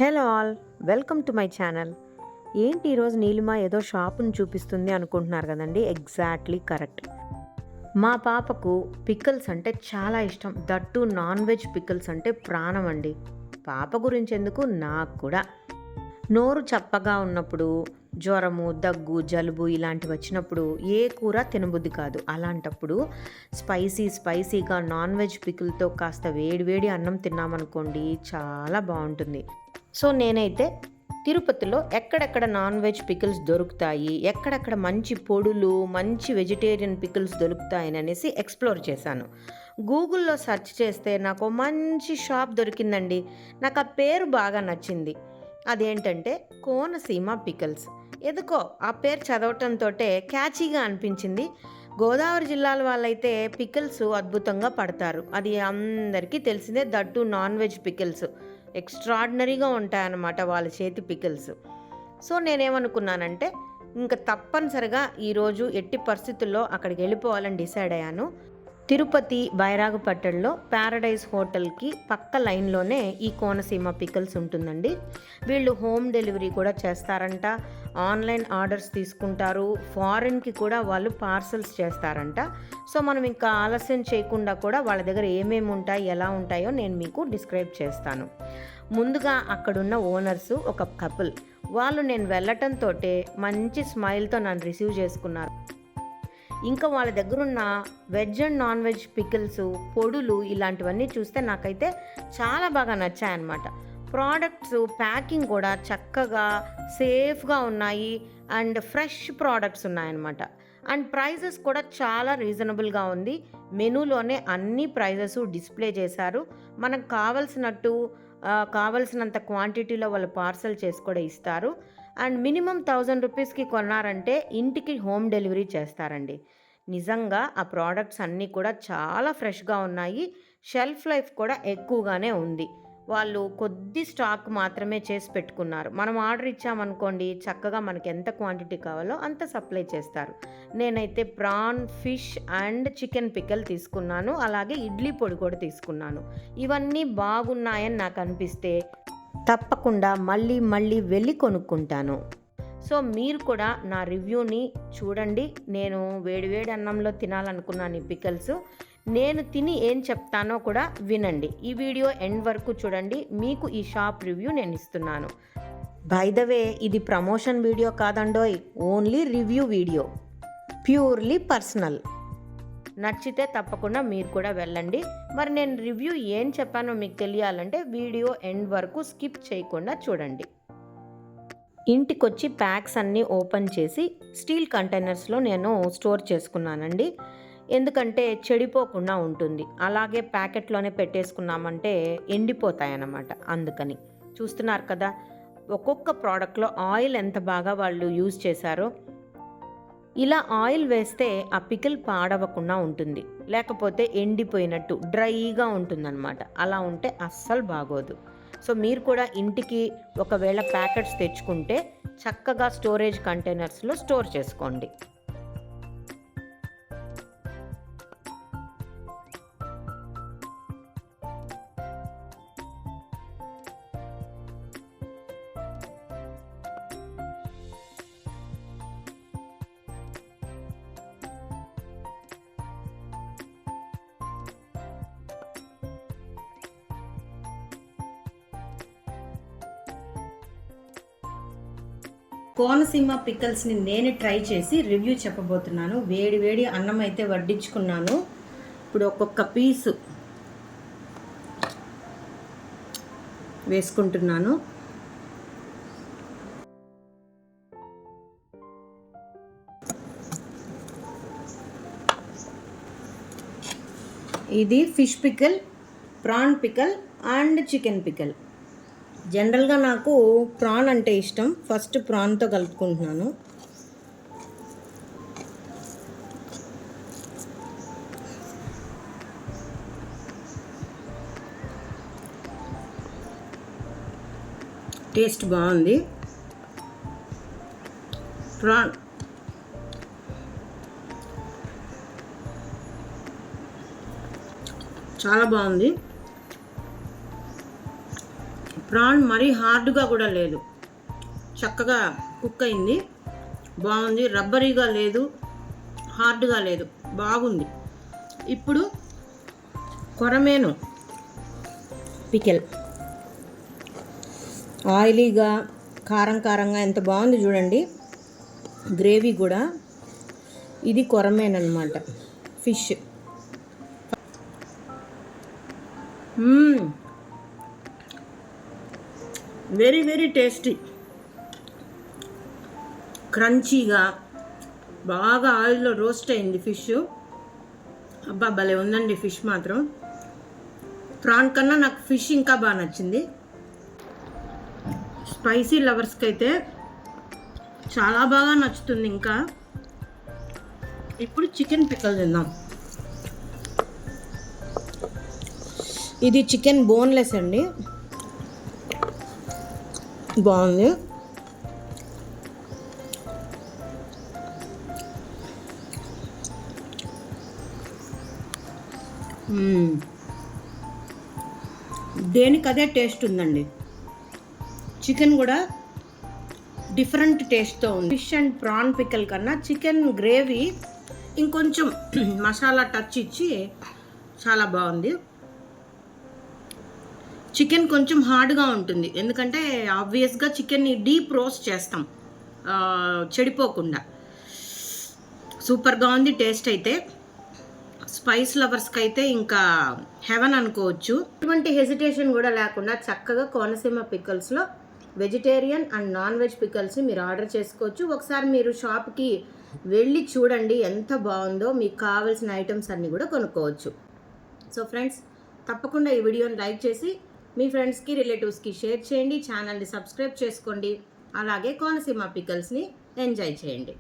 Hello all, welcome to my channel. ఏంటి ఈరోజు నీలిమ ఏదో షాపుని చూపిస్తుంది అనుకుంటున్నారు కదండి. Exactly correct. మా పాపకు పికిల్స్ అంటే చాలా ఇష్టం. దట్టు నాన్ వెజ్ పికిల్స్ అంటే ప్రాణం అండి. పాప గురించి ఎందుకు, నాకు కూడా. నోరు చప్పగా ఉన్నప్పుడు, జ్వరము, దగ్గు, జలుబు ఇలాంటివి వచ్చినప్పుడు ఏ కూర తినబుద్ధి కాదు. అలాంటప్పుడు స్పైసీగా నాన్ వెజ్ పికిల్తో కాస్త వేడివేడి అన్నం తిన్నామనుకోండి, చాలా బాగుంటుంది. సో నేనైతే తిరుపతిలో ఎక్కడెక్కడ నాన్ వెజ్ పికిల్స్ దొరుకుతాయి, ఎక్కడెక్కడ మంచి పొడులు, మంచి వెజిటేరియన్ పికిల్స్ దొరుకుతాయని అనేసి ఎక్స్ప్లోర్ చేశాను. గూగుల్లో సెర్చ్ చేస్తే నాకు మంచి షాప్ దొరికిందండి. నాకు ఆ పేరు బాగా నచ్చింది. అదేంటంటే కోనసీమ పికిల్స్. ఎందుకో ఆ పేరు చదవటంతో క్యాచీగా అనిపించింది. గోదావరి జిల్లాల వాళ్ళైతే పికిల్స్ అద్భుతంగా పడతారు. అది అందరికీ తెలిసిందే. దట్టు నాన్ వెజ్ పికిల్స్ ఎక్స్ట్రాడినరీగా ఉంటాయన్నమాట వాళ్ళ చేతి పికిల్స్. సో నేనేమనుకున్నానంటే ఇంకా తప్పనిసరిగా ఈరోజు ఎట్టి పరిస్థితుల్లో అక్కడికి వెళ్ళిపోవాలని డిసైడ్ అయ్యాను. తిరుపతి బైరాగపట్టణంలో ప్యారడైజ్ హోటల్కి పక్క లైన్లోనే ఈ కోనసీమ పికిల్స్ ఉంటుందండి. వీళ్ళు హోమ్ డెలివరీ కూడా చేస్తారంట, ఆన్లైన్ ఆర్డర్స్ తీసుకుంటారు, ఫారిన్కి కూడా వాళ్ళు పార్సల్స్ చేస్తారంట. సో మనం ఇంకా ఆలస్యం చేయకుండా కూడా వాళ్ళ దగ్గర ఏమేమి ఉంటాయి, ఎలా ఉంటాయో నేను మీకు డిస్క్రైబ్ చేస్తాను. ముందుగా అక్కడున్న ఓనర్సు ఒక కపుల్. వాళ్ళు నేను వెళ్ళటంతో మంచి స్మైల్తో నన్ను రిసీవ్ చేసుకున్నారు. ఇంకా వాళ్ళ దగ్గర ఉన్న veg and non veg pickles, పొడులు ఇలాంటివన్నీ చూస్తే నాకైతే చాలా బాగా నచ్చాయన్నమాట. ప్రోడక్ట్స్ ప్యాకింగ్ కూడా చక్కగా సేఫ్గా ఉన్నాయి అండ్ ఫ్రెష్ ప్రోడక్ట్స్ ఉన్నాయన్నమాట. అండ్ ప్రైజెస్ కూడా చాలా రీజనబుల్గా ఉంది. మెనూలోనే అన్ని ప్రైజెస్ డిస్ప్లే చేశారు. మనకు కావలసినంత క్వాంటిటీలో వాళ్ళు పార్సల్ చేసి కూడా ఇస్తారు. అండ్ మినిమం 1000 రూపీస్కి కొన్నారంటే ఇంటికి హోమ్ డెలివరీ చేస్తారండి. నిజంగా ఆ ప్రోడక్ట్స్ అన్నీ కూడా చాలా ఫ్రెష్గా ఉన్నాయి. షెల్ఫ్ లైఫ్ కూడా ఎక్కువగానే ఉంది. వాళ్ళు కొద్ది స్టాక్ మాత్రమే చేసి పెట్టుకున్నారు. మనం ఆర్డర్ ఇచ్చామనుకోండి, చక్కగా మనకి ఎంత క్వాంటిటీ కావాలో అంత సప్లై చేస్తారు. నేనైతే prawn, fish and chicken pickle తీసుకున్నాను. అలాగే ఇడ్లీ పొడి కూడా తీసుకున్నాను. ఇవన్నీ బాగున్నాయని నాకు అనిపిస్తే తప్పకుండా మళ్ళీ వెళ్ళి కొనుక్కుంటాను. సో మీరు కూడా నా రివ్యూని చూడండి. నేను వేడివేడి అన్నంలో తినాలనుకున్నాను ఈ పికిల్స్. నేను తిని ఏం చెప్తానో కూడా వినండి. ఈ వీడియో ఎండ్ వరకు చూడండి. మీకు ఈ షాప్ రివ్యూ నేను ఇస్తున్నాను. బై ద వే, ఇది ప్రమోషన్ వీడియో కాదండోయ్, only review video, purely personal. నచ్చితే తప్పకుండా మీరు కూడా వెళ్ళండి. మరి నేను రివ్యూ ఏం చెప్పానో మీకు తెలియాలంటే వీడియో ఎండ్ వరకు స్కిప్ చేయకుండా చూడండి. ఇంటికొచ్చి ప్యాక్స్ అన్నీ ఓపెన్ చేసి స్టీల్ కంటైనర్స్లో నేను స్టోర్ చేసుకున్నానండి. ఎందుకంటే చెడిపోకుండా ఉంటుంది. అలాగే ప్యాకెట్లోనే పెట్టేసుకున్నామంటే ఎండిపోతాయన్నమాట. అందుకని చూస్తున్నారు కదా, ఒక్కొక్క ప్రోడక్ట్లో ఆయిల్ ఎంత బాగా వాళ్ళు యూజ్ చేశారో. ఇలా ఆయిల్ వేస్తే ఆ పికిల్ పాడవకుండా ఉంటుంది, లేకపోతే ఎండిపోయినట్టు డ్రైగా ఉంటుందన్నమాట. అలా ఉంటే అస్సలు బాగోదు. సో మీరు కూడా ఇంటికి ఒకవేళ ప్యాకెట్స్ తెచ్చుకుంటే చక్కగా స్టోరేజ్ కంటైనర్స్లో స్టోర్ చేసుకోండి. కోనసీమ పికల్స్ని నేను ట్రై చేసి రివ్యూ చెప్పబోతున్నాను. వేడి అన్నం అయితే వడ్డించుకున్నాను. ఇప్పుడు ఒక్కొక్క పీసు వేసుకుంటున్నాను. ఇది fish pickle, prawn pickle and chicken pickle. జనరల్గా నాకు ప్రాన్ అంటే ఇష్టం. ఫస్ట్ ప్రాన్తో కలుపుకుంటున్నాను. టేస్ట్ బాగుంది. ప్రాన్ చాలా బాగుంది. ప్రాన్ మరీ హార్డ్గా కూడా లేదు, చక్కగా కుక్ అయింది, బాగుంది. రబ్బరీగా లేదు, హార్డ్గా లేదు, బాగుంది. ఇప్పుడు కొరమేను పికెల్ ఆయిలీగా కారంగా ఎంత బాగుంది చూడండి. గ్రేవీ కూడా. ఇది కొరమేను అన్నమాట, ఫిష్. వెరీ వెరీ టేస్టీ, క్రంచీగా బాగా ఆయిల్లో రోస్ట్ అయింది ఫిష్. అబ్బా భలే ఉందండి ఫిష్ మాత్రం. ప్రాన్ కన్నా నాకు ఫిష్ ఇంకా బాగా నచ్చింది. స్పైసీ లవర్స్కి అయితే చాలా బాగా నచ్చుతుంది. ఇంకా ఇప్పుడు చికెన్ పిక్కల్ తిందాం. ఇది చికెన్ బోన్లెస్ అండి, బాగుంది. దేనికదే టేస్ట్ ఉందండి. చికెన్ కూడా డిఫరెంట్ టేస్ట్తో ఉంది. ఫిష్ అండ్ ప్రాన్ పిక్కల్ కన్నా చికెన్ గ్రేవీ ఇంకొంచెం మసాలా టచ్ ఇచ్చి చాలా బాగుంది. చికెన్ కొంచెం హార్డ్గా ఉంటుంది, ఎందుకంటే ఆబ్వియస్గా చికెన్ని డీప్ రోస్ట్ చేస్తాం చెడిపోకుండా. సూపర్గా ఉంది టేస్ట్ అయితే. స్పైస్ లవర్స్కి అయితే ఇంకా హెవెన్ అనుకోవచ్చు. ఎటువంటి హెసిటేషన్ కూడా లేకుండా చక్కగా కోనసీమ పికల్స్లో వెజిటేరియన్ అండ్ నాన్ వెజ్ పికల్స్ని మీరు ఆర్డర్ చేసుకోవచ్చు. ఒకసారి మీరు షాప్కి వెళ్ళి చూడండి ఎంత బాగుందో. మీకు కావాల్సిన ఐటమ్స్ అన్నీ కూడా కొనుక్కోవచ్చు. సో ఫ్రెండ్స్, తప్పకుండా ఈ వీడియోని లైక్ చేసి మీ ఫ్రెండ్స్కి రిలేటివ్స్కి షేర్ చేయండి. ఛానల్ని సబ్స్క్రైబ్ చేసుకోండి. అలాగే కోనసీమ పికల్స్ని ఎంజాయ్ చేయండి.